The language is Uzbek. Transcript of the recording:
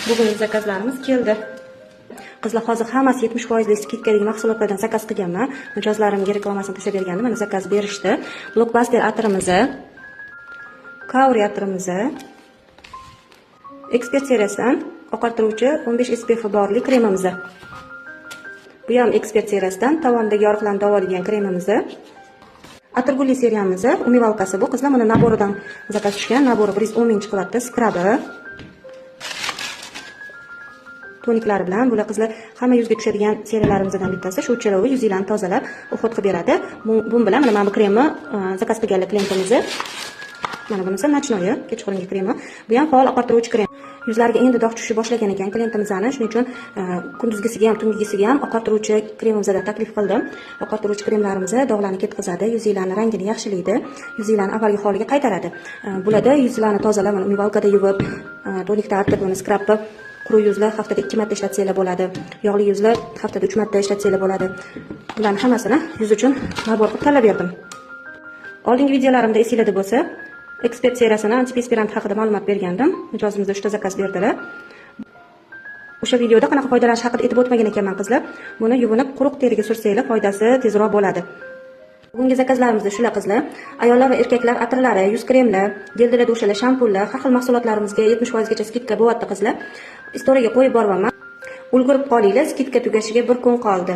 Bugungi zakazlarimiz keldi. Qizlar, hozir hammasi 70% skidkadagi mahsulotlardan zakaz qilganman. Mijozlarimga reklamasini tashlab bergandim. Mana zakaz berishdi. Blockbuster atirimizni, Kauri atirimizni, Expert seriyasidan oqartiruvchi 15 SPF borli kremimizni. Bu ham Expert seriyasidan tovondagi yoriqlarni davolaydigan kremimizni. Atirgulli seriyamizni umivalkasi bu. Qizlar, mana naboridan zakaz tushgan. Nabori 110 ming chiqyapti. Skrabi, toniklari bilan. Bular qizlar hamma yuzga tushadigan seriyalarimizdan bittasi. Shu uchalovi yuzinglarni tozalab, uxlat qilib beradi. Bu bilan mana bu kremni zakaz qilganlar klientimizni. Mana bunisi nochnoyi, kechqurungi kremi. Bu ham faol oqartiruvchi krem. Yuzlariga endi dog' tushishi boshlagan ekan klientimizning, shuning uchun kunduzgisiga ham, tungisiga ham oqartiruvchi kremimizdan taklif qildim. Oqartiruvchi kremlarimizni dog'larni ketkazadi, yuzinglarning rangini yaxshilaydi, yuzinglarni avvalgi holiga qaytaradi. Bularda yuzlarni tozalab, umivalkada yuvib, tonikda artib, buni skrabni quruq yuzlar haftada 2 marta ishlatsanglar bo'ladi. Yog'li yuzlar haftada 3 marta ishlatsanglar bo'ladi. Bularning hammasini yuz uchun nabor qilib tanlab berdim. Oldingi videolarimda esinglarda bo'lsa, Expert seriyasini antiperspirant haqida ma'lumot bergandim. Mijozimizda 3 ta zakaz berdilar. O'sha videoda qanaqa foydalanish haqida aytib o'tmagan ekanman qizlar. Buni yuvinib quruq teriga sursanglar foydasi tezroq bo'ladi. Bugungi zakazlarimizda shular qizlar. Ayollar va erkaklar atirlari, yuz kremlar, gel dushalar, shampunlar, har xil mahsulotlarimizga 70% gacha skidka bo'lyapti qizlar. Istoriyaga qo'yib boraman. Ulgurib qolinglar, skidka tugashiga 1 kun qoldi.